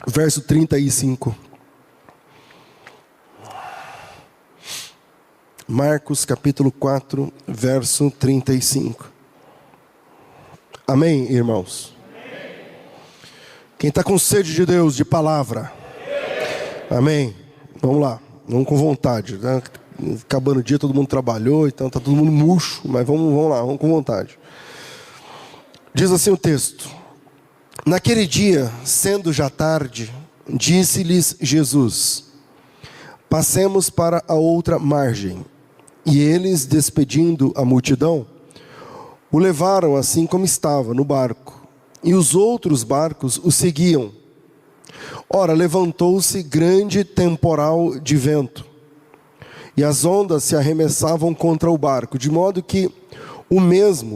verso 35. Marcos capítulo 4, verso 35. Amém, irmãos? Amém. Quem está com sede de Deus, de palavra? Amém. Vamos lá, vamos com vontade, né? Acabando o dia, todo mundo trabalhou, então está todo mundo murcho, mas vamos lá, vamos com vontade. Diz assim o texto: naquele dia, sendo já tarde, disse-lhes Jesus: passemos para a outra margem. E eles, despedindo a multidão, o levaram assim como estava, no barco. E os outros barcos o seguiam. Ora, levantou-se grande temporal de vento, e as ondas se arremessavam contra o barco, de modo que o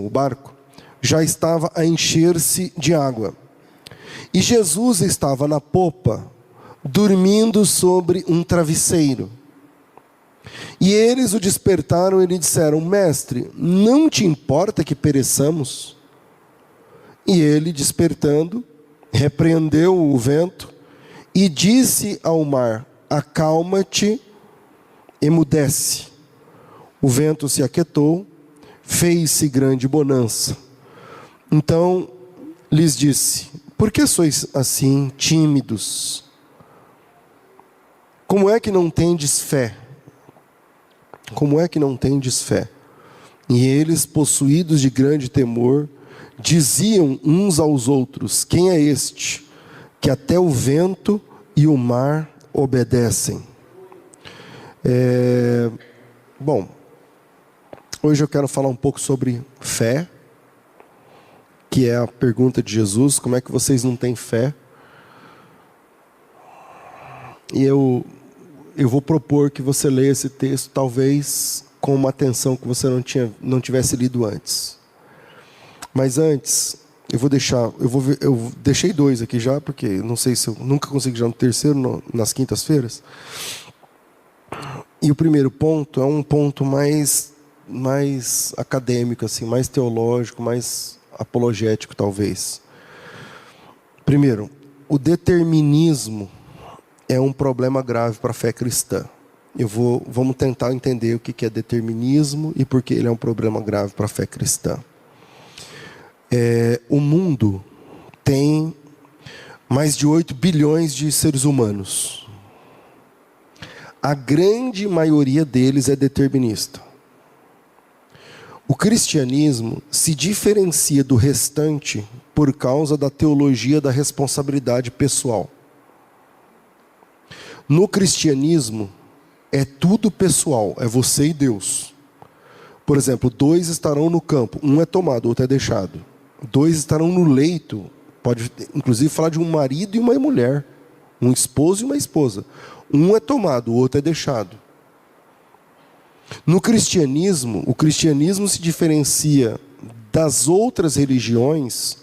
barco, já estava a encher-se de água. E Jesus estava na popa, dormindo sobre um travesseiro. E eles o despertaram e lhe disseram: mestre, não te importa que pereçamos? E ele, despertando, repreendeu o vento e disse ao mar: acalma-te, emudece. O vento se aquietou, fez-se grande bonança. Então lhes disse: por que sois assim tímidos? Como é que não tendes fé? Como é que não tendes fé? E eles, possuídos de grande temor, diziam uns aos outros: quem é este, que até o vento e o mar obedecem? Bom, hoje eu quero falar um pouco sobre fé, que é a pergunta de Jesus: como é que vocês não têm fé? E eu vou propor que você leia esse texto, talvez com uma atenção que você não tivesse lido antes. Mas antes, eu deixei 2 aqui já, porque não sei se eu nunca consigo já no terceiro, nas quintas-feiras. E o primeiro ponto é um ponto mais acadêmico, assim, mais teológico, mais apologético, talvez. Primeiro, o determinismo é um problema grave para a fé cristã. Vamos tentar entender o que é determinismo e por que ele é um problema grave para a fé cristã. O mundo tem mais de 8 bilhões de seres humanos. A grande maioria deles é determinista. O cristianismo se diferencia do restante por causa da teologia da responsabilidade pessoal. No cristianismo, é tudo pessoal, é você e Deus. Por exemplo, 2 estarão no campo, um é tomado, outro é deixado. 2 estarão no leito, pode inclusive falar de um marido e uma mulher, um esposo e uma esposa. Um é tomado, o outro é deixado. No cristianismo, o cristianismo se diferencia das outras religiões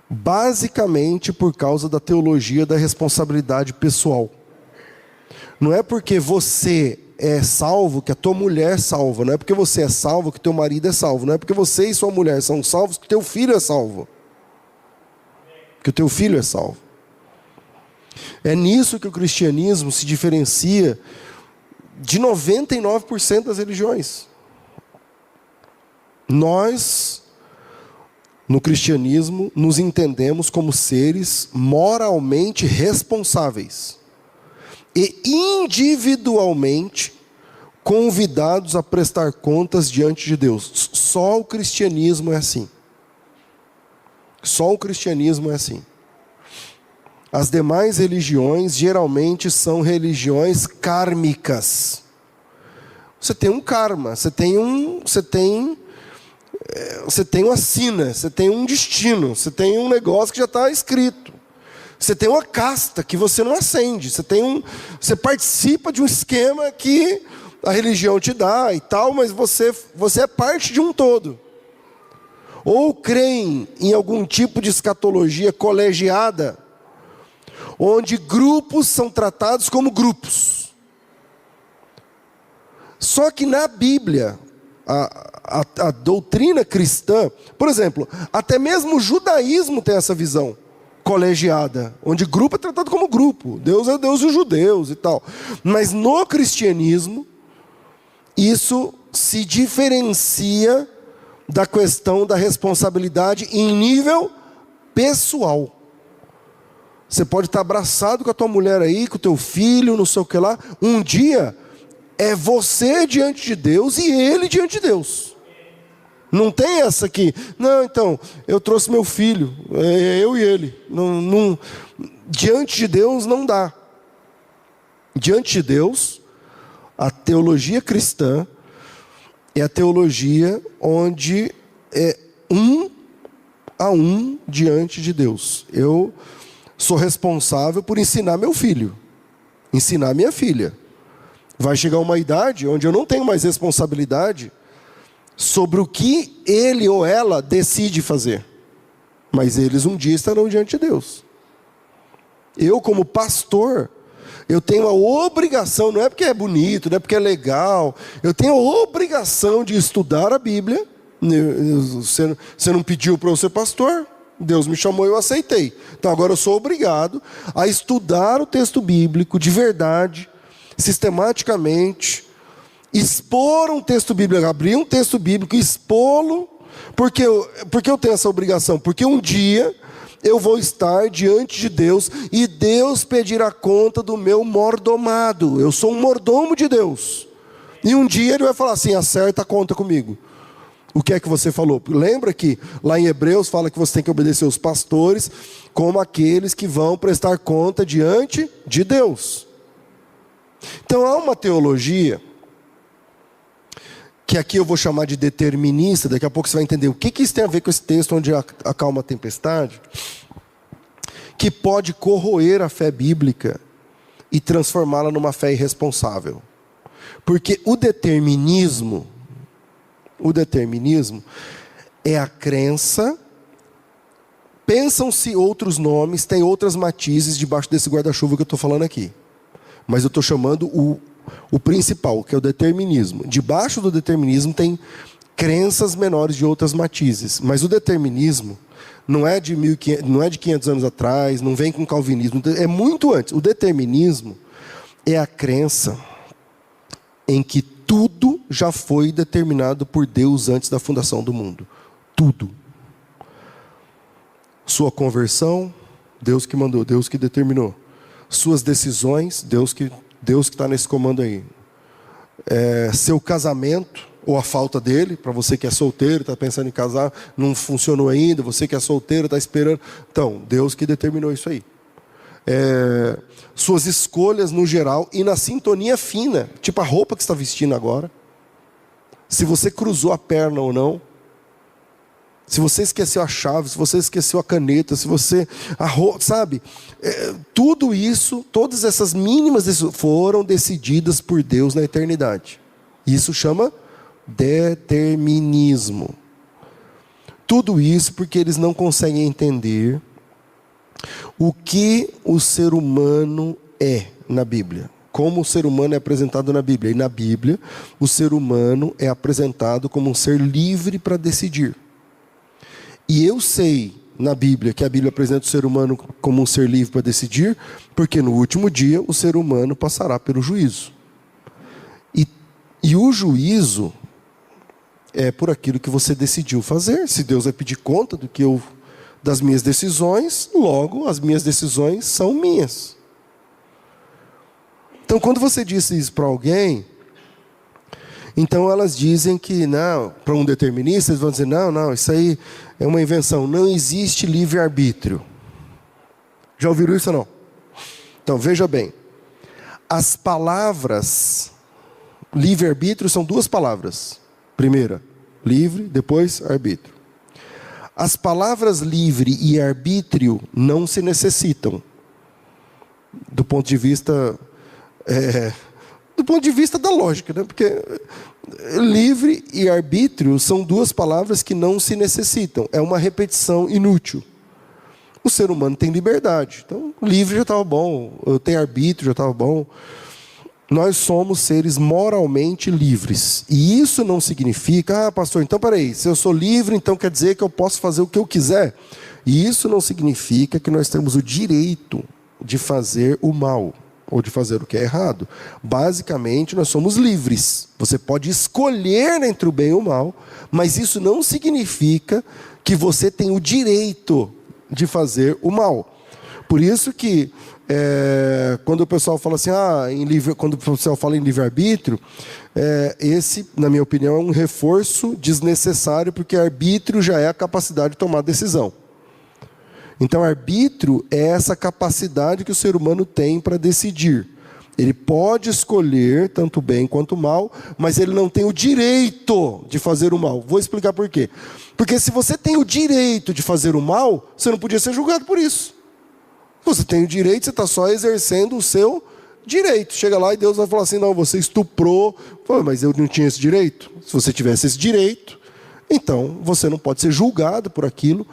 basicamente por causa da teologia da responsabilidade pessoal. Não é porque você é salvo que a tua mulher é salva. Não é porque você é salvo que teu marido é salvo. Não é porque você e sua mulher são salvos que teu filho é salvo. Que o teu filho é salvo. É nisso que o cristianismo se diferencia de 99% das religiões. Nós, no cristianismo, nos entendemos como seres moralmente responsáveis e individualmente convidados a prestar contas diante de Deus. Só o cristianismo é assim. Só o cristianismo é assim. As demais religiões geralmente são religiões kármicas. Você tem um karma, você tem uma sina, você tem um destino, você tem um negócio que já está escrito. Você tem uma casta que você não acende. Você participa de um esquema que a religião te dá e tal, mas você é parte de um todo. Ou creem em algum tipo de escatologia colegiada, onde grupos são tratados como grupos. Só que na Bíblia, a doutrina cristã, por exemplo, até mesmo o judaísmo tem essa visão. colegiada, onde grupo é tratado como grupo. Deus é Deus dos judeus e tal. Mas no cristianismo, isso se diferencia da questão da responsabilidade em nível pessoal. Você pode estar abraçado com a tua mulher aí, com o teu filho, não sei o que lá. Um dia é você diante de Deus e ele diante de Deus. Não tem essa aqui. Não, então, eu trouxe meu filho, eu e ele. Diante de Deus não dá. Diante de Deus, a teologia cristã é a teologia onde é 1 a 1 diante de Deus. Eu sou responsável por ensinar meu filho, ensinar minha filha. Vai chegar uma idade onde eu não tenho mais responsabilidade sobre o que ele ou ela decide fazer. Mas eles um dia estarão diante de Deus. Eu, como pastor, eu tenho a obrigação, não é porque é bonito, não é porque é legal, eu tenho a obrigação de estudar a Bíblia. Você não pediu para eu ser pastor, Deus me chamou e eu aceitei. Então agora eu sou obrigado a estudar o texto bíblico de verdade, sistematicamente, expor um texto bíblico, abrir um texto bíblico, expô-lo. Porque eu tenho essa obrigação? Porque um dia eu vou estar diante de Deus e Deus pedirá conta do meu mordomado. Eu sou um mordomo de Deus. E um dia Ele vai falar assim: acerta a conta comigo. O que é que você falou? Lembra que lá em Hebreus fala que você tem que obedecer os pastores como aqueles que vão prestar conta diante de Deus. Então há uma teologia que aqui eu vou chamar de determinista. Daqui a pouco você vai entender o que isso tem a ver com esse texto onde acalma a tempestade, que pode corroer a fé bíblica e transformá-la numa fé irresponsável. Porque o determinismo é a crença, pensam-se outros nomes, tem outras matizes debaixo desse guarda-chuva que eu estou falando aqui. Mas eu estou chamando o principal, que é o determinismo. Debaixo do determinismo tem crenças menores de outras matizes. Mas o determinismo não é de 500 anos atrás, não vem com calvinismo, é muito antes. O determinismo é a crença em que tudo já foi determinado por Deus antes da fundação do mundo. Tudo. Sua conversão, Deus que mandou, Deus que determinou. Suas decisões, Deus que está nesse comando aí. Seu casamento, ou a falta dele, para você que é solteiro, está pensando em casar, não funcionou ainda, você que é solteiro, está esperando. Então, Deus que determinou isso aí. Suas escolhas no geral e na sintonia fina, tipo a roupa que você está vestindo agora, se você cruzou a perna ou não, se você esqueceu a chave, se você esqueceu a caneta, se você sabe, tudo isso, todas essas mínimas foram decididas por Deus na eternidade. Isso chama determinismo. Tudo isso porque eles não conseguem entender o que o ser humano é na Bíblia. Como o ser humano é apresentado na Bíblia. E na Bíblia, o ser humano é apresentado como um ser livre para decidir. E eu sei na Bíblia que a Bíblia apresenta o ser humano como um ser livre para decidir, porque no último dia o ser humano passará pelo juízo. E o juízo é por aquilo que você decidiu fazer. Se Deus vai pedir conta das minhas decisões, logo as minhas decisões são minhas. Então quando você diz isso para alguém, então elas dizem que, não, para um determinista, eles vão dizer, não, isso aí é uma invenção, não existe livre-arbítrio. Já ouviram isso ou não? Então veja bem, as palavras livre-arbítrio são duas palavras. Primeira, livre, depois arbítrio. As palavras livre e arbítrio não se necessitam, do ponto de vista da lógica, né? Porque livre e arbítrio são duas palavras que não se necessitam. É uma repetição inútil. O ser humano tem liberdade. Então, livre já estava bom. Eu tenho arbítrio, já estava bom. Nós somos seres moralmente livres. E isso não significa, pastor, então peraí, se eu sou livre, então quer dizer que eu posso fazer o que eu quiser? E isso não significa que nós temos o direito de fazer o mal, ou de fazer o que é errado. Basicamente, nós somos livres. Você pode escolher entre o bem e o mal, mas isso não significa que você tem o direito de fazer o mal. Por isso que, quando o pessoal fala assim, quando o pessoal fala em livre-arbítrio, esse, na minha opinião, é um reforço desnecessário, porque arbítrio já é a capacidade de tomar decisão. Então, arbítrio é essa capacidade que o ser humano tem para decidir. Ele pode escolher tanto o bem quanto o mal, mas ele não tem o direito de fazer o mal. Vou explicar por quê. Porque se você tem o direito de fazer o mal, você não podia ser julgado por isso. Você tem o direito, você está só exercendo o seu direito. Chega lá e Deus vai falar assim, não, você estuprou. Pô, mas eu não tinha esse direito. Se você tivesse esse direito, então você não pode ser julgado por aquilo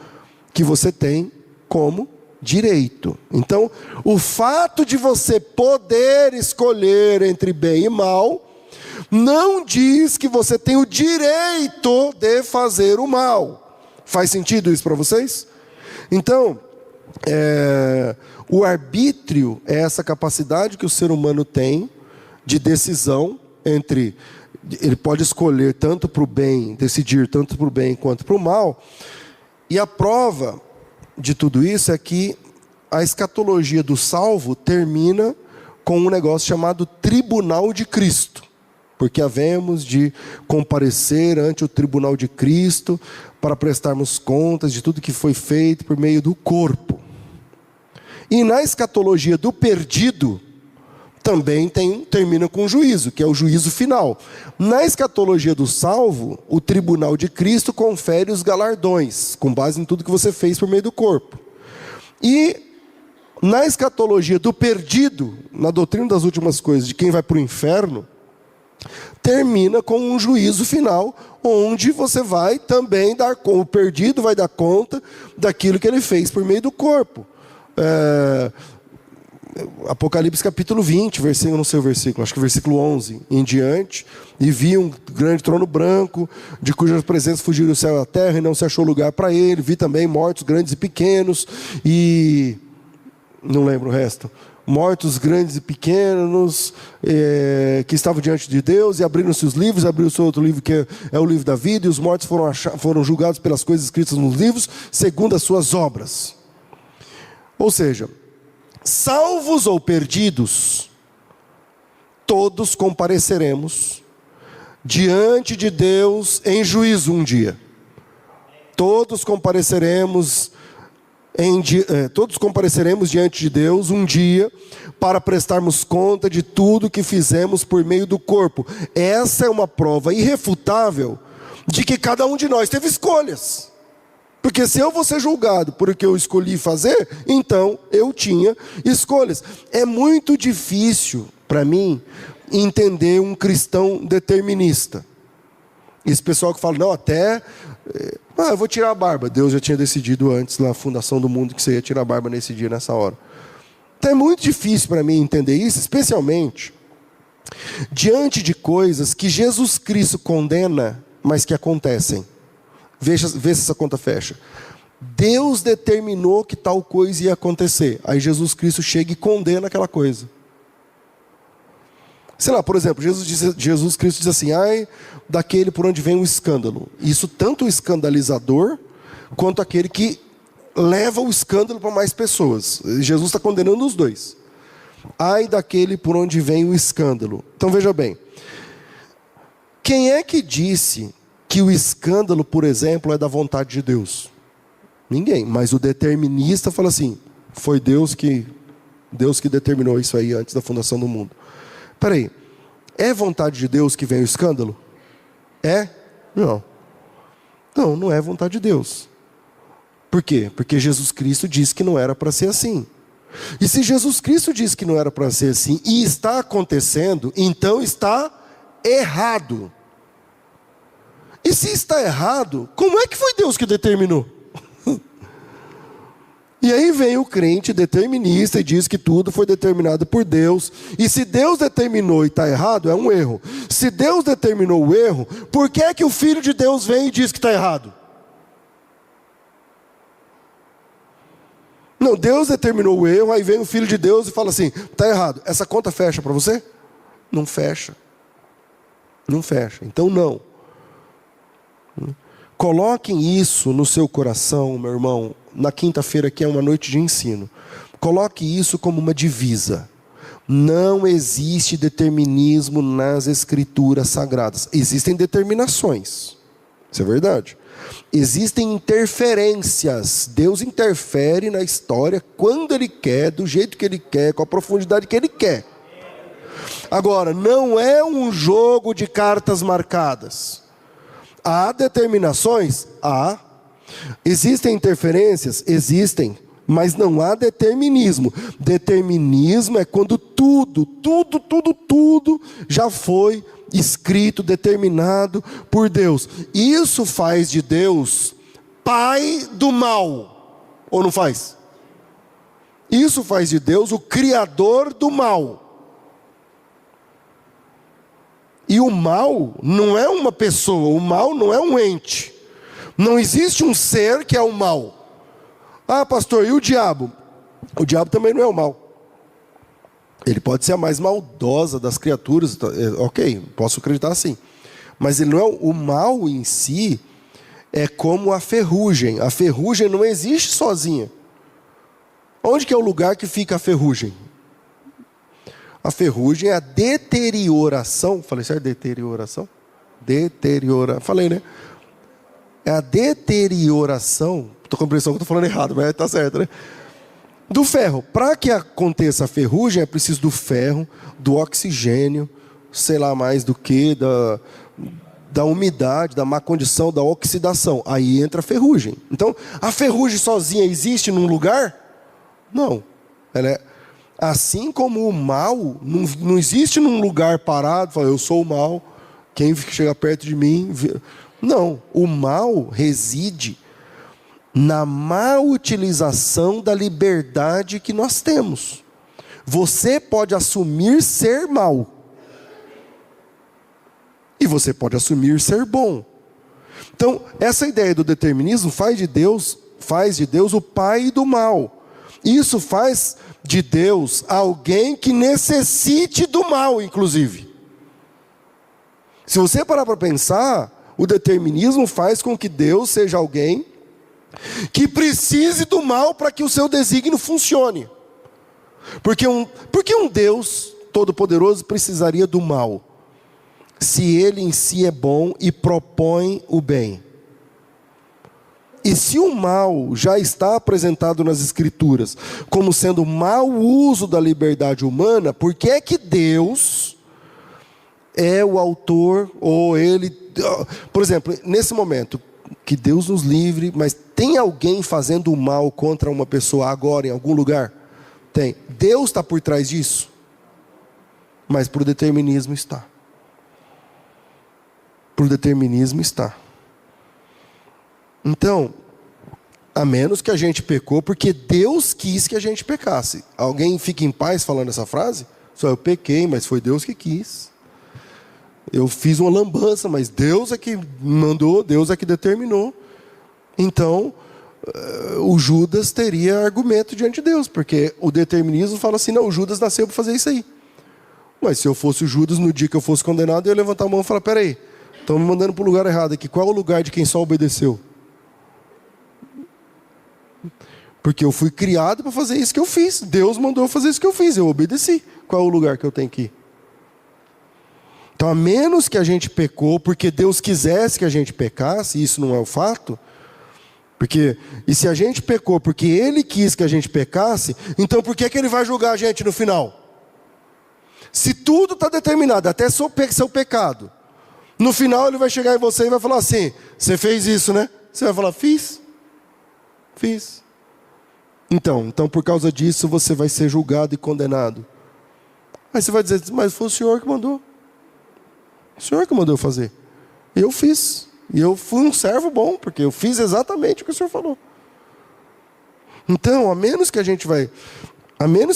que você tem como direito. Então, o fato de você poder escolher entre bem e mal, não diz que você tem o direito de fazer o mal. Faz sentido isso para vocês? Então, o arbítrio é essa capacidade que o ser humano tem de decisão entre... Ele pode escolher tanto para o bem, decidir tanto para o bem quanto para o mal. E a prova de tudo isso é que a escatologia do salvo termina com um negócio chamado Tribunal de Cristo. Porque havemos de comparecer ante o Tribunal de Cristo para prestarmos contas de tudo que foi feito por meio do corpo. E na escatologia do perdido, também termina com o juízo, que é o juízo final. Na escatologia do salvo, o tribunal de Cristo confere os galardões, com base em tudo que você fez por meio do corpo. E na escatologia do perdido, na doutrina das últimas coisas, de quem vai para o inferno, termina com um juízo final, onde você vai também dar conta, o perdido vai dar conta daquilo que ele fez por meio do corpo. Apocalipse capítulo 20, não sei o versículo, acho que versículo 11 em diante, e vi um grande trono branco, de cujas presenças fugiram o céu e a terra, e não se achou lugar para ele. Vi também mortos grandes e pequenos, e não lembro o resto, mortos grandes e pequenos, que estavam diante de Deus, e abriram-se os livros, abriu-se outro livro que é o livro da vida, e os mortos foram julgados pelas coisas escritas nos livros, segundo as suas obras. Ou seja, salvos ou perdidos, todos compareceremos diante de Deus em juízo um dia. Todos compareceremos diante de Deus um dia para prestarmos conta de tudo que fizemos por meio do corpo. Essa é uma prova irrefutável de que cada um de nós teve escolhas. Porque se eu vou ser julgado por o que eu escolhi fazer, então eu tinha escolhas. É muito difícil para mim entender um cristão determinista. Esse pessoal que fala, não, eu vou tirar a barba. Deus já tinha decidido antes, na fundação do mundo, que você ia tirar a barba nesse dia, nessa hora. Então é muito difícil para mim entender isso, especialmente diante de coisas que Jesus Cristo condena, mas que acontecem. Vê se essa conta fecha. Deus determinou que tal coisa ia acontecer. Aí Jesus Cristo chega e condena aquela coisa. Sei lá, por exemplo, Jesus Cristo diz assim, ai, daquele por onde vem o escândalo. Isso tanto o escandalizador, quanto aquele que leva o escândalo para mais pessoas. Jesus está condenando os dois. Ai, daquele por onde vem o escândalo. Então veja bem, quem é que disse que o escândalo, por exemplo, é da vontade de Deus? Ninguém, mas o determinista fala assim, foi Deus que determinou isso aí antes da fundação do mundo. Peraí, é vontade de Deus que vem o escândalo? É? Não. Não é vontade de Deus. Por quê? Porque Jesus Cristo disse que não era para ser assim. E se Jesus Cristo disse que não era para ser assim, e está acontecendo, então está errado. E se está errado, como é que foi Deus que determinou? E aí vem o crente determinista e diz que tudo foi determinado por Deus. E se Deus determinou e está errado, é um erro. Se Deus determinou o erro, por que é que o Filho de Deus vem e diz que está errado? Não, Deus determinou o erro, aí vem o Filho de Deus e fala assim, está errado. Essa conta fecha para você? Não fecha. Não fecha. Então não. Coloquem isso no seu coração, meu irmão. Na quinta-feira que é uma noite de ensino. Coloque isso como uma divisa. Não existe determinismo nas escrituras sagradas. Existem determinações. Isso é verdade. Existem interferências. Deus interfere na história quando Ele quer, do jeito que Ele quer, com a profundidade que Ele quer. Agora, não é um jogo de cartas marcadas. Há determinações? Há. Existem interferências? Existem. Mas não há determinismo. Determinismo é quando tudo já foi escrito, determinado por Deus. Isso faz de Deus pai do mal. Ou não faz? Isso faz de Deus o criador do mal. E o mal não é uma pessoa, o mal não é um ente. Não existe um ser que é o mal. Ah, pastor, e o diabo? O diabo também não é o mal. Ele pode ser a mais maldosa das criaturas, ok, posso acreditar assim. Mas ele não é o mal em si, é como a ferrugem. A ferrugem não existe sozinha. Onde que é o lugar que fica a ferrugem? A ferrugem é a deterioração. Falei certo? Deterioração? Falei, né? É a deterioração. Estou com a impressão que estou falando errado, mas está certo, né? Do ferro. Para que aconteça a ferrugem, é preciso do ferro, do oxigênio, sei lá mais do que, da umidade, da má condição, da oxidação. Aí entra a ferrugem. Então, a ferrugem sozinha existe num lugar? Não. Ela é... Assim como o mal, não existe num lugar parado, fala, eu sou o mal, quem chega perto de mim... Não, o mal reside na má utilização da liberdade que nós temos. Você pode assumir ser mal. E você pode assumir ser bom. Então, essa ideia do determinismo faz de Deus o pai do mal. Isso faz de Deus alguém que necessite do mal, inclusive. Se você parar para pensar, o determinismo faz com que Deus seja alguém que precise do mal para que o seu desígnio funcione. Porque um Deus todo-poderoso precisaria do mal, se Ele em si é bom e propõe o bem. E se o mal já está apresentado nas Escrituras como sendo mau uso da liberdade humana, por que é que Deus é o autor, ou Ele... Por exemplo, nesse momento, que Deus nos livre, mas tem alguém fazendo o mal contra uma pessoa agora, em algum lugar? Tem. Deus está por trás disso? Mas para o determinismo está. Para o determinismo está. Então, a menos que a gente pecou, porque Deus quis que a gente pecasse. Alguém fica em paz falando essa frase? Só eu pequei, mas foi Deus que quis. Eu fiz uma lambança, mas Deus é que mandou, Deus é que determinou. Então, o Judas teria argumento diante de Deus, porque o determinismo fala assim, não, o Judas nasceu para fazer isso aí. Mas se eu fosse o Judas, no dia que eu fosse condenado, eu ia levantar a mão e falar, peraí, estão me mandando para o lugar errado aqui. Qual é o lugar de quem só obedeceu? Porque eu fui criado para fazer isso que eu fiz. Deus mandou eu fazer isso que eu fiz, eu obedeci. Qual é o lugar que eu tenho que ir? Então, a menos que a gente pecou, porque Deus quisesse que a gente pecasse, isso não é o fato, e se a gente pecou porque Ele quis que a gente pecasse, então por que Ele vai julgar a gente no final? Se tudo está determinado, até seu pecado, no final Ele vai chegar em você e vai falar assim, você fez isso, né? Você vai falar, fiz. Então por causa disso você vai ser julgado e condenado. Aí você vai dizer, mas foi o Senhor que mandou. O Senhor que mandou eu fazer. E eu fiz. E eu fui um servo bom, porque eu fiz exatamente o que o Senhor falou. Então, a menos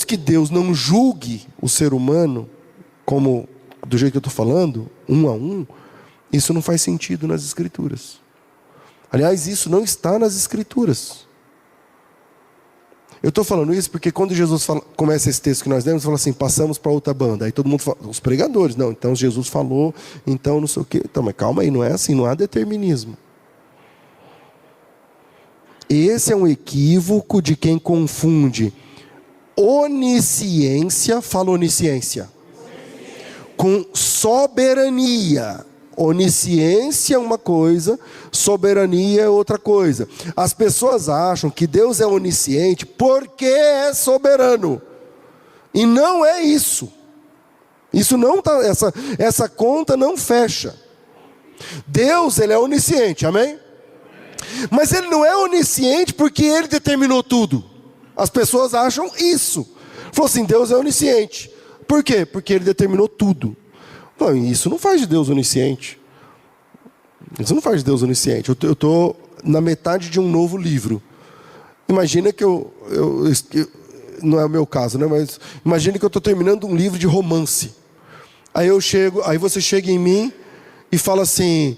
que Deus não julgue o ser humano, como do jeito que eu estou falando, um a um, isso não faz sentido nas Escrituras. Aliás, isso não está nas Escrituras. Eu estou falando isso porque quando Jesus começa esse texto que nós lemos, fala assim, passamos para outra banda. Aí todo mundo fala, os pregadores, não, então Jesus falou, então não sei o quê. Então, mas calma aí, não é assim, não há determinismo. Esse é um equívoco de quem confunde onisciência, fala onisciência, com soberania. Onisciência é uma coisa, soberania é outra coisa. As pessoas acham que Deus é onisciente porque é soberano. E não é isso. Isso não tá, essa conta não fecha. Deus, ele é onisciente, amém? Mas ele não é onisciente porque ele determinou tudo. As pessoas acham isso. Falou assim, Deus é onisciente. Por quê? Porque ele determinou tudo. Não, isso não faz de Deus onisciente. Isso não faz de Deus onisciente. Eu estou na metade de um novo livro. Imagina que eu não é o meu caso, né? Mas imagina que eu estou terminando um livro de romance. Aí você chega em mim e fala assim,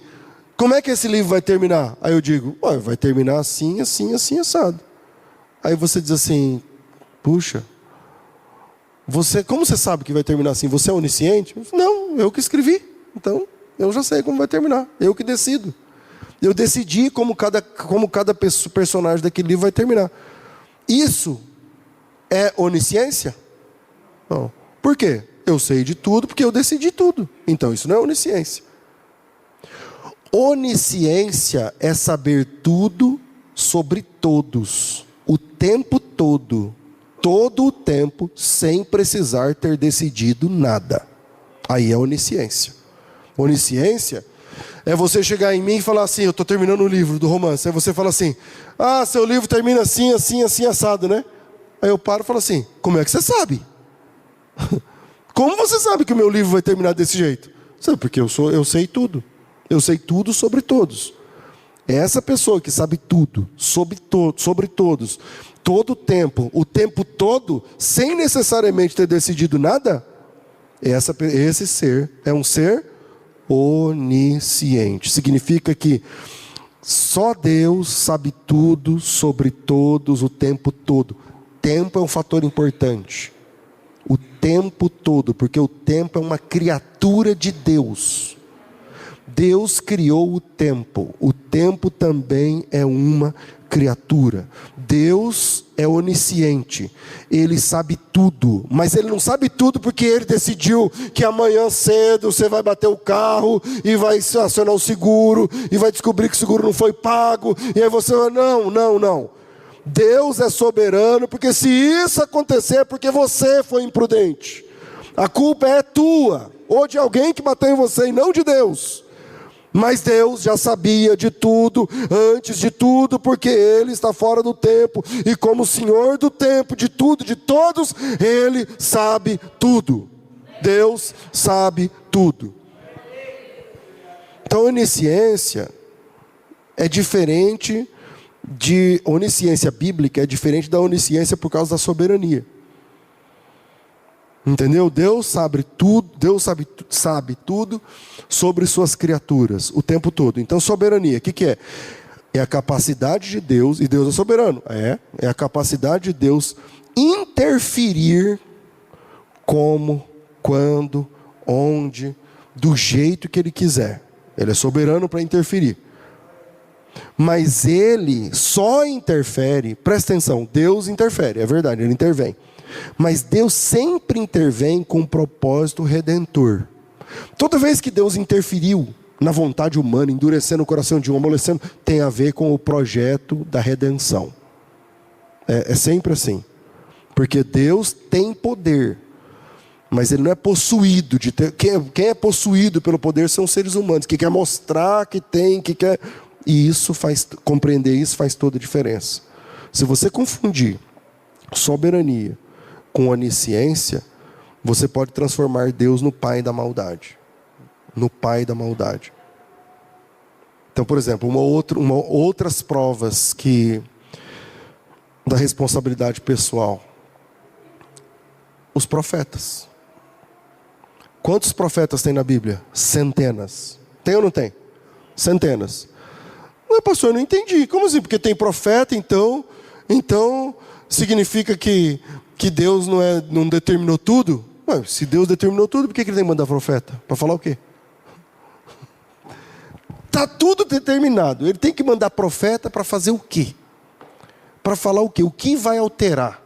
como é que esse livro vai terminar? Aí eu digo, vai terminar assim, assim, assim, assado. Aí você diz assim, puxa, como você sabe que vai terminar assim? Você é onisciente? Não, eu que escrevi. Então, eu já sei como vai terminar. Eu que decido. Eu decidi como cada personagem daquele livro vai terminar. Isso é onisciência? Não. Por quê? Eu sei de tudo porque eu decidi tudo. Então, isso não é onisciência. Onisciência é saber tudo sobre todos, o tempo todo. Todo o tempo, sem precisar ter decidido nada. Aí é onisciência. Onisciência é você chegar em mim e falar assim, eu estou terminando o livro do romance. Aí você fala assim, seu livro termina assim, assim, assim, assado, né? Aí eu paro e falo assim, como é que você sabe? Como você sabe que o meu livro vai terminar desse jeito? Porque eu sei tudo. Eu sei tudo sobre todos. É essa pessoa que sabe tudo, sobre todos, todo o tempo todo, sem necessariamente ter decidido nada, esse ser é um ser onisciente. Significa que só Deus sabe tudo sobre todos o tempo todo. Tempo é um fator importante. O tempo todo, porque o tempo é uma criatura de Deus. Deus criou o tempo também é uma criatura. Deus é onisciente, Ele sabe tudo, mas Ele não sabe tudo porque Ele decidiu que amanhã cedo você vai bater o carro e vai acionar o seguro, e vai descobrir que o seguro não foi pago, e aí você vai, não. Deus é soberano, porque se isso acontecer é porque você foi imprudente. A culpa é tua, ou de alguém que bateu em você e não de Deus. Mas Deus já sabia de tudo, antes de tudo, porque Ele está fora do tempo. E como Senhor do tempo, de tudo, de todos, Ele sabe tudo. Deus sabe tudo. Então, onisciência é diferente de... Onisciência bíblica é diferente da onisciência por causa da soberania. Entendeu? Deus sabe tudo, sabe tudo sobre suas criaturas o tempo todo. Então, soberania, o que é? É a capacidade de Deus, e Deus é soberano, é a capacidade de Deus interferir como, quando, onde, do jeito que Ele quiser. Ele é soberano para interferir. Mas Ele só interfere, presta atenção, Deus interfere, é verdade, Ele intervém. Mas Deus sempre intervém com um propósito redentor. Toda vez que Deus interferiu na vontade humana, endurecendo o coração de um, amolecendo, tem a ver com o projeto da redenção. É sempre assim. Porque Deus tem poder, mas Ele não é possuído. Quem é possuído pelo poder são os seres humanos, que quer mostrar que tem, que quer... E compreender isso faz toda a diferença. Se você confundir soberania com onisciência, você pode transformar Deus no pai da maldade. No pai da maldade. Então, por exemplo, outras provas da responsabilidade pessoal. Os profetas. Quantos profetas tem na Bíblia? Centenas. Tem ou não tem? Centenas. Mas pastor, eu não entendi. Como assim? Porque tem profeta, então significa que Deus não determinou tudo? Ué, se Deus determinou tudo, por que Ele tem que mandar profeta? Para falar o quê? Está tudo determinado. Ele tem que mandar profeta para fazer o quê? Para falar o quê? O que vai alterar?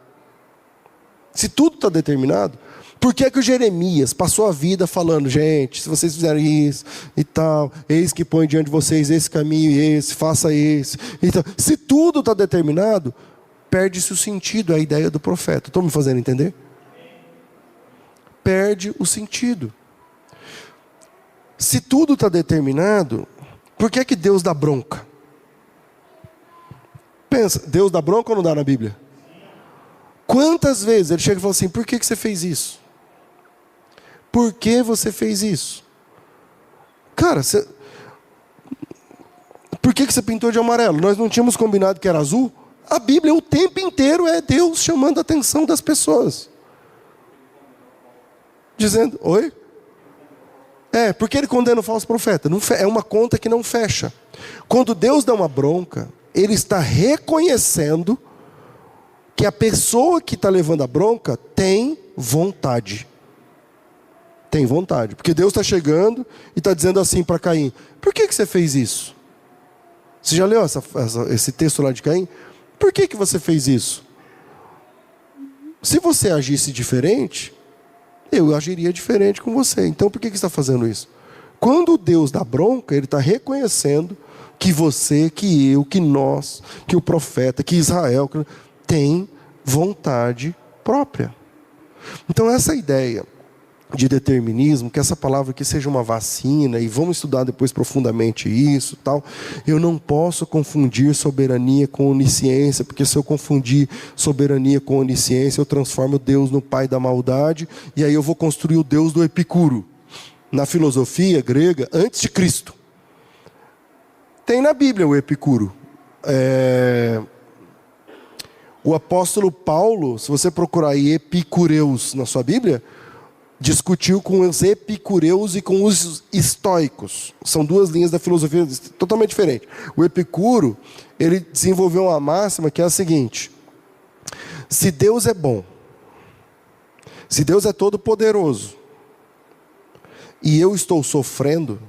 Se tudo está determinado, por que que o Jeremias passou a vida falando, gente, se vocês fizerem isso e tal, eis que põe diante de vocês esse caminho e esse, faça esse. Então, se tudo está determinado, perde-se o sentido, a ideia do profeta. Estão me fazendo entender? Perde o sentido. Se tudo está determinado, por que que Deus dá bronca? Pensa, Deus dá bronca ou não dá na Bíblia? Quantas vezes Ele chega e fala assim, por que que você fez isso? Por que você fez isso? Cara, por que você pintou de amarelo? Nós não tínhamos combinado que era azul? A Bíblia o tempo inteiro é Deus chamando a atenção das pessoas. Dizendo, oi? Porque Ele condena o falso profeta. É uma conta que não fecha. Quando Deus dá uma bronca, Ele está reconhecendo que a pessoa que está levando a bronca tem vontade. Tem vontade. Porque Deus está chegando e está dizendo assim para Caim, por que você fez isso? Você já leu esse texto lá de Caim? Por que você fez isso? Se você agisse diferente, eu agiria diferente com você. Então por que você está fazendo isso? Quando Deus dá bronca, Ele está reconhecendo que você, que eu, que nós, que o profeta, que Israel tem vontade própria. Então essa ideia de determinismo, que essa palavra aqui seja uma vacina, e vamos estudar depois profundamente isso, tal. Eu não posso confundir soberania com onisciência, porque se eu confundir soberania com onisciência, eu transformo Deus no pai da maldade, e aí eu vou construir o Deus do Epicuro. Na filosofia grega, antes de Cristo. Tem na Bíblia o Epicuro. O apóstolo Paulo, se você procurar aí epicureus na sua Bíblia, discutiu com os epicureus e com os estoicos. São duas linhas da filosofia totalmente diferentes. O Epicuro, ele desenvolveu uma máxima que é a seguinte: se Deus é bom, se Deus é todo poderoso, e eu estou sofrendo,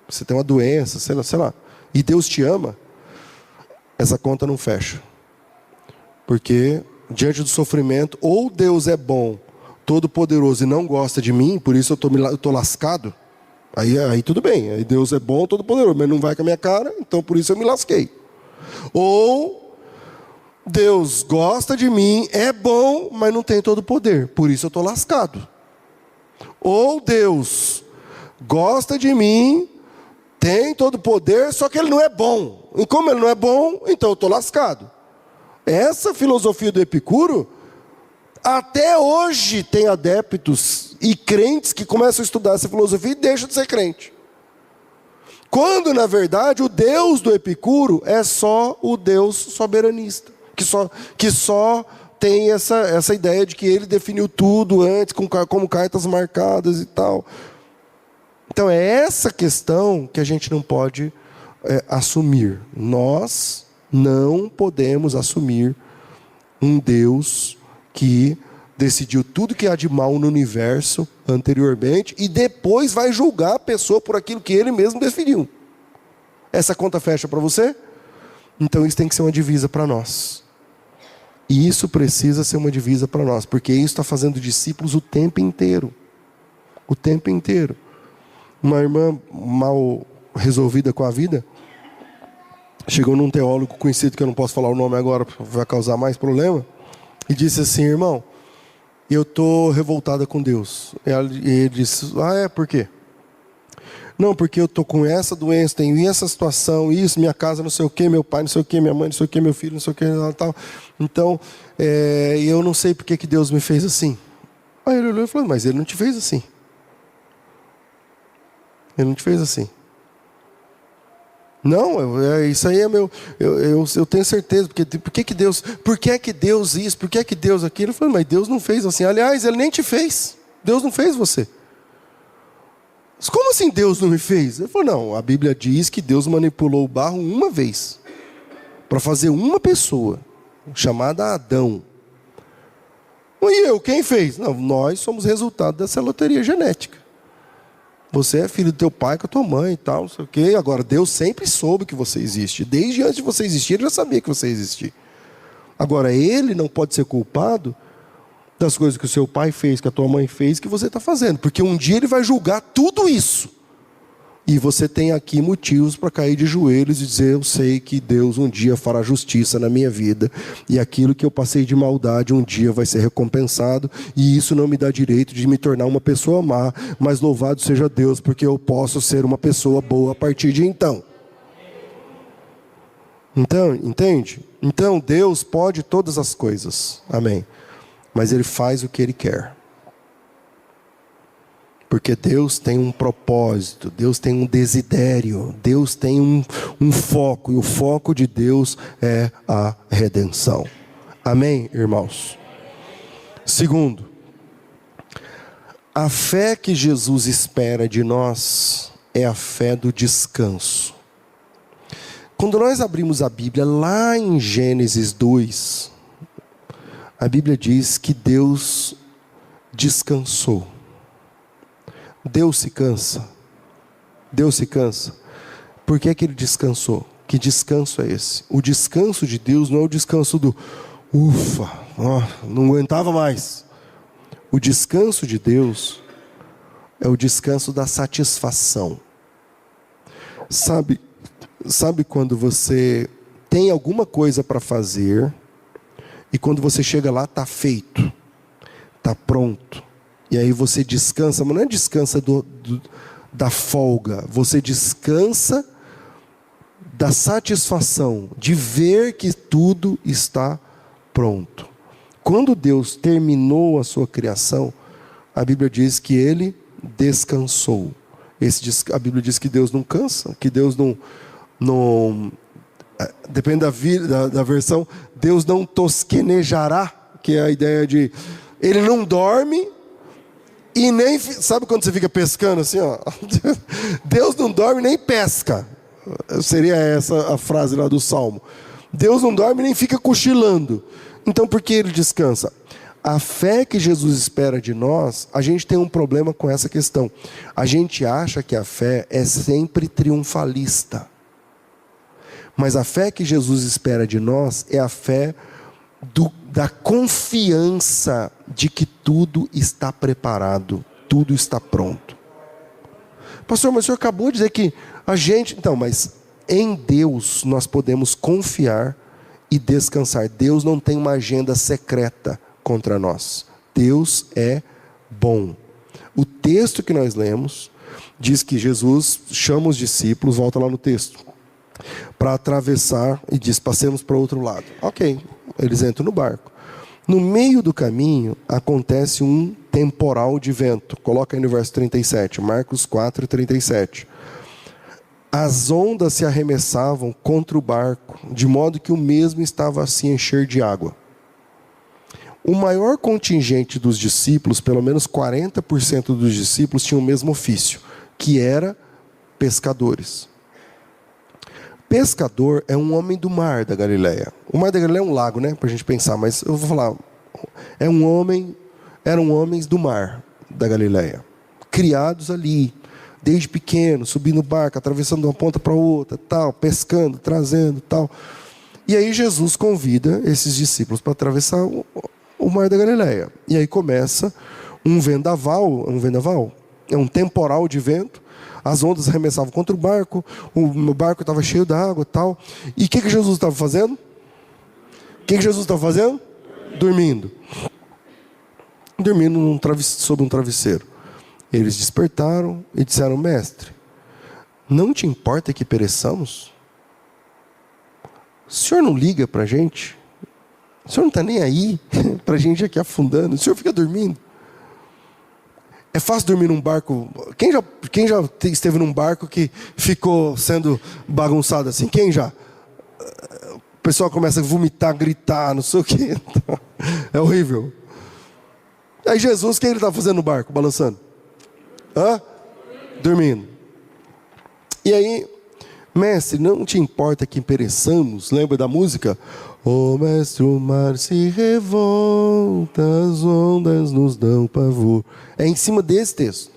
você tem uma doença, sei lá, e Deus te ama, essa conta não fecha. Porque diante do sofrimento, ou Deus é bom, todo poderoso e não gosta de mim, por isso eu estou lascado, aí tudo bem, aí Deus é bom, todo poderoso, mas não vai com a minha cara, então por isso eu me lasquei. Ou Deus gosta de mim, é bom, mas não tem todo poder, por isso eu estou lascado. Ou Deus gosta de mim, tem todo poder, só que Ele não é bom, e como Ele não é bom, então eu estou lascado. Essa filosofia do Epicuro, até hoje tem adeptos e crentes que começam a estudar essa filosofia e deixam de ser crente. Quando, na verdade, o Deus do Epicuro é só o Deus soberanista. Que só tem essa ideia de que Ele definiu tudo antes, como cartas marcadas e tal. Então é essa questão que a gente não pode assumir. Nós não podemos assumir um Deus que decidiu tudo que há de mal no universo anteriormente e depois vai julgar a pessoa por aquilo que Ele mesmo definiu. Essa conta fecha para você? Então isso tem que ser uma divisa para nós. E isso precisa ser uma divisa para nós, porque isso está fazendo discípulos o tempo inteiro. O tempo inteiro. Uma irmã mal resolvida com a vida chegou num teólogo conhecido, que eu não posso falar o nome agora, vai causar mais problema, e disse assim: irmão, eu estou revoltada com Deus. E ele disse: por quê? Não, porque eu estou com essa doença, tenho essa situação, isso, minha casa não sei o quê, meu pai não sei o quê, minha mãe não sei o quê, meu filho não sei o quê, tal. Então, eu não sei porque que Deus me fez assim. Aí ele olhou e falou: mas Ele não te fez assim. Ele não te fez assim. Não, isso aí é meu. Eu tenho certeza. Por que que Deus isso? Por que que Deus aquilo? Eu falei: mas Deus não fez assim. Aliás, Ele nem te fez. Deus não fez você. Mas como assim Deus não me fez? Ele falou: não, a Bíblia diz que Deus manipulou o barro uma vez para fazer uma pessoa. chamada Adão. E eu, quem fez? Não, nós somos resultado dessa loteria genética. Você é filho do teu pai com a tua mãe e tal, não sei o quê. Agora, Deus sempre soube que você existe. Desde antes de você existir, Ele já sabia que você existia. Agora, Ele não pode ser culpado das coisas que o seu pai fez, que a tua mãe fez, que você está fazendo. Porque um dia Ele vai julgar tudo isso. E você tem aqui motivos para cair de joelhos e dizer: eu sei que Deus um dia fará justiça na minha vida, e aquilo que eu passei de maldade um dia vai ser recompensado, e isso não me dá direito de me tornar uma pessoa má, mas louvado seja Deus, porque eu posso ser uma pessoa boa a partir de então. Então, entende? Então Deus pode todas as coisas, amém, mas Ele faz o que Ele quer. Porque Deus tem um propósito, Deus tem um desidério, Deus tem um foco, e o foco de Deus é a redenção. Amém, irmãos? Segundo, a fé que Jesus espera de nós é a fé do descanso. Quando nós abrimos a Bíblia, lá em Gênesis 2, a Bíblia diz que Deus descansou. Deus se cansa. Deus se cansa. Por que Ele descansou? Que descanso é esse? O descanso de Deus não é o descanso do ufa, não aguentava mais. O descanso de Deus é o descanso da satisfação. Sabe quando você tem alguma coisa para fazer e quando você chega lá está feito, está pronto. E aí você descansa, mas não é descansa da folga. Você descansa da satisfação de ver que tudo está pronto. Quando Deus terminou a sua criação, a Bíblia diz que Ele descansou. A Bíblia diz que Deus não cansa, que Deus não depende da versão, Deus não tosquenejará, que é a ideia de Ele não dorme. E nem, sabe quando você fica pescando assim, ó? Deus não dorme nem pesca. Seria essa a frase lá do Salmo. Deus não dorme nem fica cochilando. Então por que Ele descansa? A fé que Jesus espera de nós, a gente tem um problema com essa questão. A gente acha que a fé é sempre triunfalista. Mas a fé que Jesus espera de nós é a fé da confiança de que tudo está preparado, tudo está pronto. Pastor, mas o senhor acabou de dizer que a gente... Então, mas em Deus nós podemos confiar e descansar. Deus não tem uma agenda secreta contra nós. Deus é bom. O texto que nós lemos diz que Jesus chama os discípulos, volta lá no texto, para atravessar e diz: passemos para o outro lado. Ok, eles entram no barco. No meio do caminho acontece um temporal de vento. Coloca aí no verso 37, Marcos 4, 37. As ondas se arremessavam contra o barco, de modo que o mesmo estava a se encher de água. O maior contingente dos discípulos, pelo menos 40% dos discípulos, tinham o mesmo ofício, que era pescadores. Pescador é um homem do mar da Galileia. O mar da Galileia é um lago, né? Para a gente pensar, mas eu vou falar. Eram homens do mar da Galileia, criados ali, desde pequeno, subindo o barco, atravessando de uma ponta para outra, tal, pescando, trazendo, tal. E aí Jesus convida esses discípulos para atravessar o mar da Galileia. E aí começa um vendaval, é um temporal de vento. As ondas arremessavam contra o barco barco estava cheio d'água e tal. E o que Jesus estava fazendo? Dormindo. Dormindo sob um travesseiro. Eles despertaram e disseram: mestre, não te importa que pereçamos? O senhor não liga para a gente? O senhor não está nem aí para a gente aqui afundando? O senhor fica dormindo? É fácil dormir num barco. Quem já esteve num barco que ficou sendo bagunçado assim? Quem já? O pessoal começa a vomitar, gritar, não sei o quê. É horrível. Aí Jesus, o que ele estava fazendo no barco? Balançando? Dormindo. E aí, Mestre, não te importa que pereçamos? Lembra da música? Ô mestre, o mar se revolta, as ondas nos dão pavor. É em cima desse texto.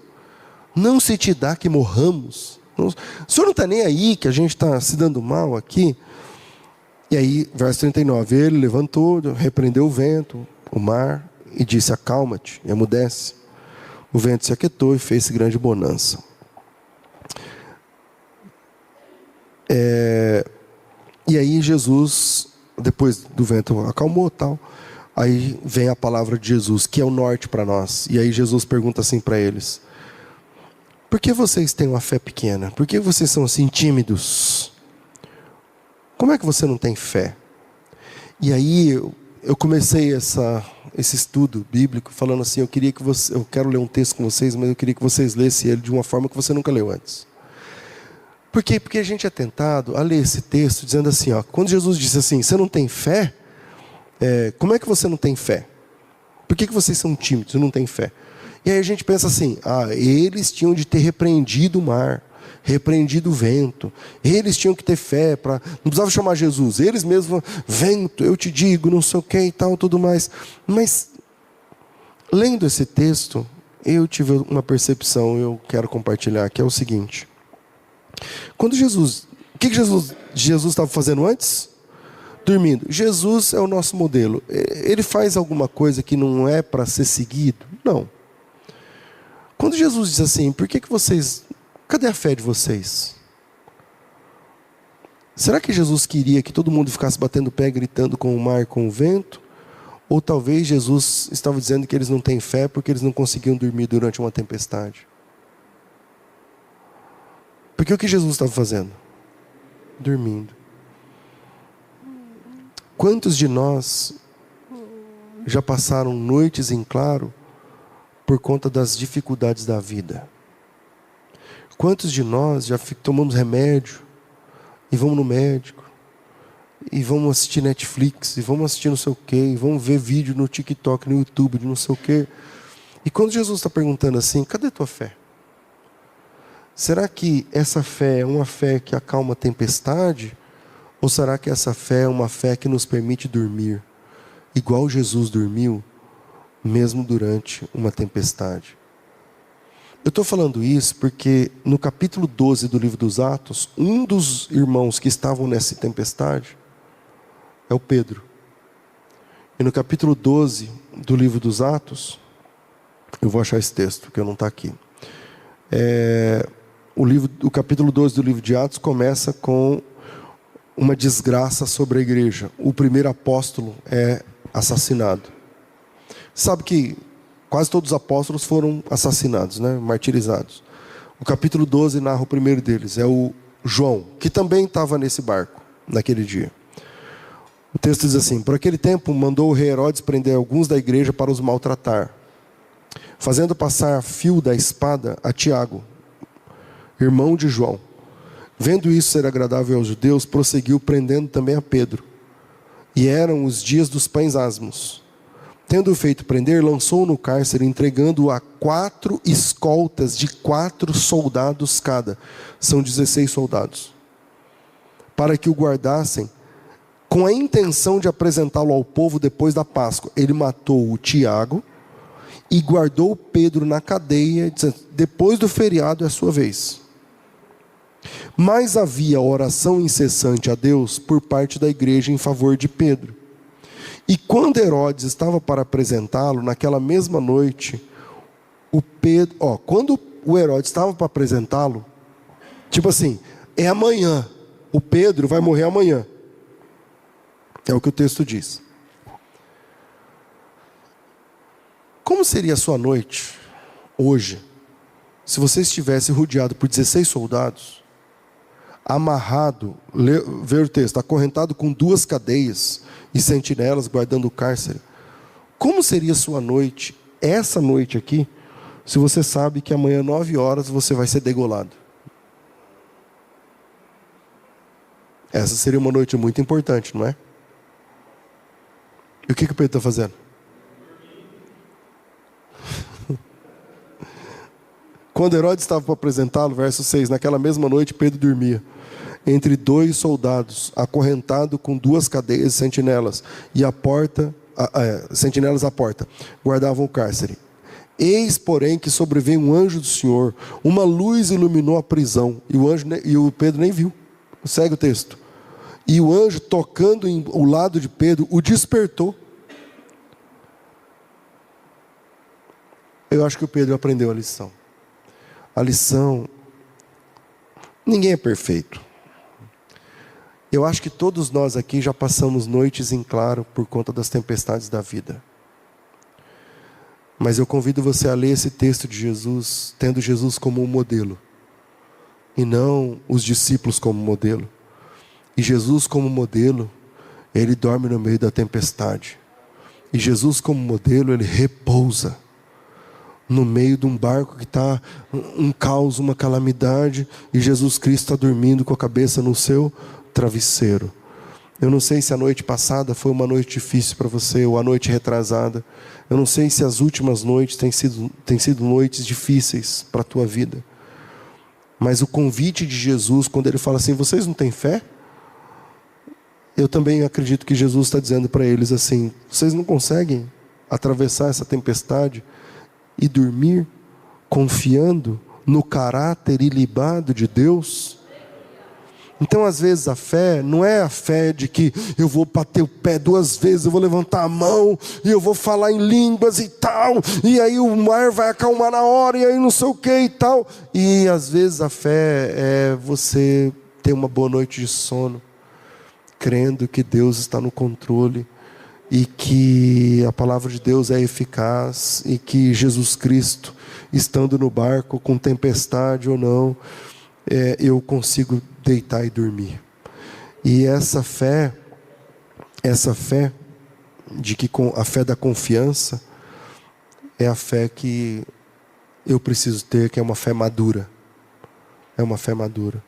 Não se te dá que morramos. O senhor não está nem aí que a gente está se dando mal aqui? E aí, verso 39, ele levantou, repreendeu o vento, o mar, e disse: acalma-te, e emudece. O vento se aquietou e fez grande bonança. E aí Jesus, depois do vento acalmou, tal, aí vem a palavra de Jesus, que é o norte para nós. E aí Jesus pergunta assim para eles: por que vocês têm uma fé pequena? Por que vocês são assim tímidos? Como é que você não tem fé? E aí eu comecei esse estudo bíblico falando assim: eu quero ler um texto com vocês, mas eu queria que vocês lessem ele de uma forma que você nunca leu antes. Por quê? Porque a gente é tentado a ler esse texto dizendo assim, ó, quando Jesus disse assim: você não tem fé? Como é que você não tem fé? Por que vocês são tímidos e não têm fé? E aí a gente pensa assim: eles tinham de ter repreendido o mar, repreendido o vento, eles tinham que ter fé, não precisava chamar Jesus, eles mesmos, vento, eu te digo, não sei o que e tal, tudo mais. Mas, lendo esse texto, eu tive uma percepção, eu quero compartilhar, que é o seguinte: quando o que Jesus estava fazendo antes? Dormindo. Jesus é o nosso modelo. Ele faz alguma coisa que não é para ser seguido? Não. Quando Jesus diz assim: por que vocês... cadê a fé de vocês? Será que Jesus queria que todo mundo ficasse batendo o pé, gritando com o mar e com o vento? Ou talvez Jesus estava dizendo que eles não têm fé porque eles não conseguiam dormir durante uma tempestade? Porque o que Jesus estava fazendo? Dormindo. Quantos de nós já passaram noites em claro por conta das dificuldades da vida? Quantos de nós já tomamos remédio e vamos no médico, e vamos assistir Netflix, e vamos assistir não sei o quê, e vamos ver vídeo no TikTok, no YouTube, de não sei o quê? E quando Jesus está perguntando assim: cadê tua fé? Será que essa fé é uma fé que acalma a tempestade? Ou será que essa fé é uma fé que nos permite dormir, igual Jesus dormiu, mesmo durante uma tempestade? Eu estou falando isso porque no capítulo 12 do livro dos Atos, um dos irmãos que estavam nessa tempestade é o Pedro. E no capítulo 12 do livro dos Atos, eu vou achar esse texto, que não está aqui. O capítulo 12 do livro de Atos começa com uma desgraça sobre a igreja. O primeiro apóstolo é assassinado. Sabe que quase todos os apóstolos foram assassinados, né? Martirizados. O capítulo 12 narra o primeiro deles, é o João, que também estava nesse barco, naquele dia. O texto diz assim: por aquele tempo mandou o rei Herodes prender alguns da igreja para os maltratar, fazendo passar fio da espada a Tiago, irmão de João. Vendo isso ser agradável aos judeus, prosseguiu prendendo também a Pedro. E eram os dias dos pães asmos. Tendo-o feito prender, lançou-o no cárcere, entregando-o a 4 escoltas de 4 soldados cada. São 16 soldados. Para que o guardassem, com a intenção de apresentá-lo ao povo depois da Páscoa. Ele matou o Tiago e guardou Pedro na cadeia, dizendo: depois do feriado é a sua vez. Mas havia oração incessante a Deus por parte da igreja em favor de Pedro. E quando Herodes estava para apresentá-lo, naquela mesma noite, quando o Herodes estava para apresentá-lo, tipo assim, é amanhã, o Pedro vai morrer amanhã. É o que o texto diz. Como seria a sua noite, hoje, se você estivesse rodeado por 16 soldados, amarrado, ver o texto, acorrentado com 2 cadeias e sentinelas guardando o cárcere? Como seria a sua noite, essa noite aqui, se você sabe que amanhã 9 horas você vai ser degolado? Essa seria uma noite muito importante, não é? E o que o Pedro está fazendo? Quando Herodes estava para apresentá-lo, verso 6, naquela mesma noite Pedro dormia. entre 2 soldados, acorrentado com 2 cadeias de sentinelas, e a porta, sentinelas à porta, guardavam o cárcere. Eis, porém, que sobreveio um anjo do Senhor, uma luz iluminou a prisão, e o Pedro nem viu. Segue o texto. E o anjo, tocando o lado de Pedro, o despertou. Eu acho que o Pedro aprendeu a lição. A lição, ninguém é perfeito. Eu acho que todos nós aqui já passamos noites em claro por conta das tempestades da vida. Mas eu convido você a ler esse texto de Jesus, tendo Jesus como um modelo, e não os discípulos como modelo. E Jesus como modelo, ele dorme no meio da tempestade. E Jesus como modelo, ele repousa no meio de um barco que está um caos, uma calamidade, e Jesus Cristo está dormindo com a cabeça no seu travesseiro. Eu não sei se a noite passada foi uma noite difícil para você, ou a noite retrasada. Eu não sei se as últimas noites têm sido noites difíceis para a tua vida. Mas o convite de Jesus, quando ele fala assim, vocês não têm fé? Eu também acredito que Jesus está dizendo para eles assim, vocês não conseguem atravessar essa tempestade e dormir confiando no caráter ilibado de Deus? Então, às vezes, a fé não é a fé de que eu vou bater o pé 2 vezes, eu vou levantar a mão, e eu vou falar em línguas e tal, e aí o mar vai acalmar na hora, e aí não sei o que e tal. E, às vezes, a fé é você ter uma boa noite de sono, crendo que Deus está no controle, e que a palavra de Deus é eficaz, e que Jesus Cristo, estando no barco, com tempestade ou não, eu consigo deitar e dormir. E essa fé de que a fé da confiança é a fé que eu preciso ter, que é uma fé madura. É uma fé madura.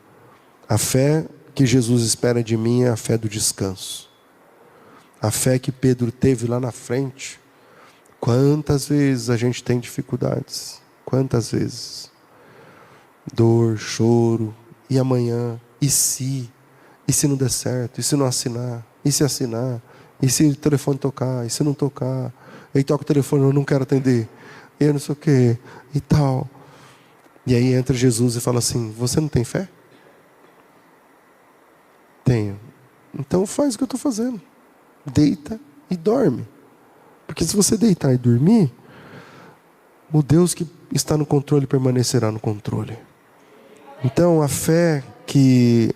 A fé que Jesus espera de mim é a fé do descanso. A fé que Pedro teve lá na frente. Quantas vezes a gente tem dificuldades? Quantas vezes? Dor, choro, e amanhã? E se? E se não der certo? E se não assinar? E se assinar? E se o telefone tocar? E se não tocar? Aí toca o telefone, eu não quero atender. E eu não sei o que, e tal. E aí entra Jesus e fala assim, você não tem fé? Tenho. Então faz o que eu estou fazendo. Deita e dorme. Porque se você deitar e dormir, o Deus que está no controle permanecerá no controle. Então a fé que...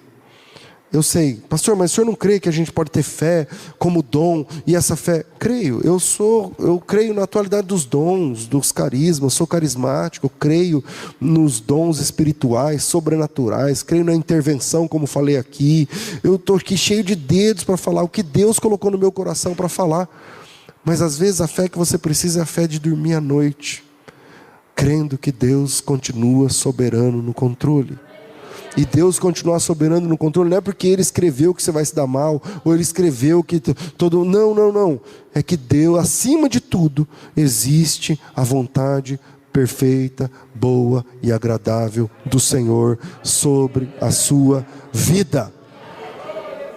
Eu sei, pastor, mas o senhor não crê que a gente pode ter fé como dom? E essa fé, creio, eu creio na atualidade dos dons, dos carismas, sou carismático, eu creio nos dons espirituais, sobrenaturais, creio na intervenção, como falei aqui. Eu estou aqui cheio de dedos para falar o que Deus colocou no meu coração para falar. Mas às vezes a fé que você precisa é a fé de dormir à noite, crendo que Deus continua soberano no controle. E Deus continuar soberano no controle não é porque Ele escreveu que você vai se dar mal, ou Ele escreveu que todo... Não. É que Deus, acima de tudo, existe a vontade perfeita, boa e agradável do Senhor sobre a sua vida.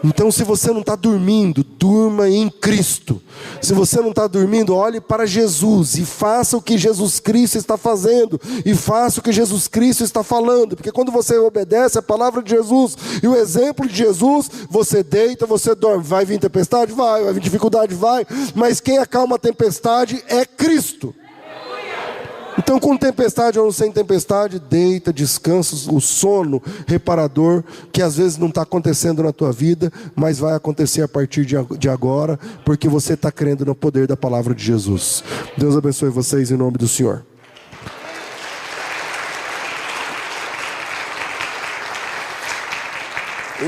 Então, se você não está dormindo, durma em Cristo. Se você não está dormindo, olhe para Jesus e faça o que Jesus Cristo está fazendo, e faça o que Jesus Cristo está falando, porque quando você obedece a palavra de Jesus e o exemplo de Jesus, você deita, você dorme. Vai vir tempestade? Vai vir dificuldade? Vai, mas quem acalma a tempestade é Cristo. Então, com tempestade ou sem tempestade, deita, descansa, o sono reparador, que às vezes não está acontecendo na tua vida, mas vai acontecer a partir de agora, porque você está crendo no poder da palavra de Jesus. Deus abençoe vocês em nome do Senhor.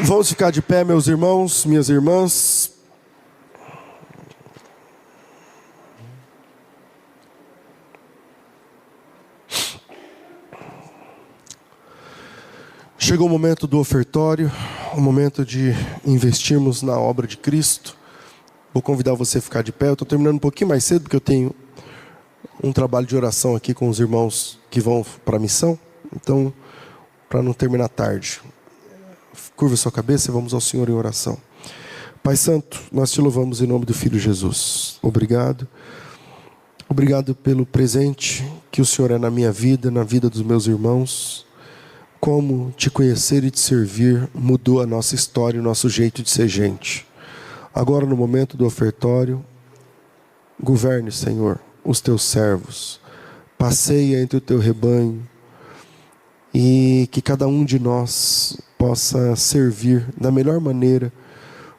Vamos ficar de pé, meus irmãos, minhas irmãs. Chegou o momento do ofertório, o momento de investirmos na obra de Cristo. Vou convidar você a ficar de pé. Eu estou terminando um pouquinho mais cedo, porque eu tenho um trabalho de oração aqui com os irmãos que vão para a missão. Então, para não terminar tarde. Curva sua cabeça e vamos ao Senhor em oração. Pai Santo, nós te louvamos em nome do Filho Jesus. Obrigado. Obrigado pelo presente que o Senhor é na minha vida, na vida dos meus irmãos. Como te conhecer e te servir mudou a nossa história, o nosso jeito de ser gente. Agora, no momento do ofertório, governe, Senhor, os teus servos. Passeia entre o teu rebanho e que cada um de nós possa servir da melhor maneira,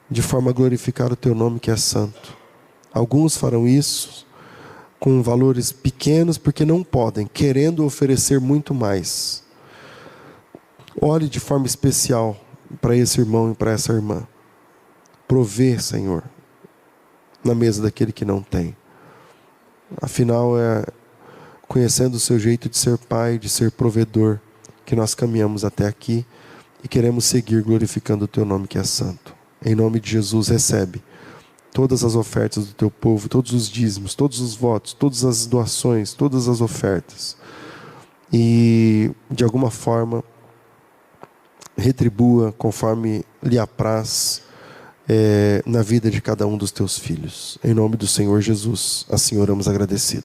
de forma a glorificar o teu nome que é santo. Alguns farão isso com valores pequenos porque não podem, querendo oferecer muito mais. Olhe de forma especial para esse irmão e para essa irmã. Provê, Senhor, na mesa daquele que não tem. Afinal, é conhecendo o seu jeito de ser pai, de ser provedor, que nós caminhamos até aqui e queremos seguir glorificando o teu nome que é santo. Em nome de Jesus, recebe todas as ofertas do teu povo, todos os dízimos, todos os votos, todas as doações, todas as ofertas. E, de alguma forma, retribua conforme lhe apraz na vida de cada um dos teus filhos. Em nome do Senhor Jesus, assim oramos agradecidos.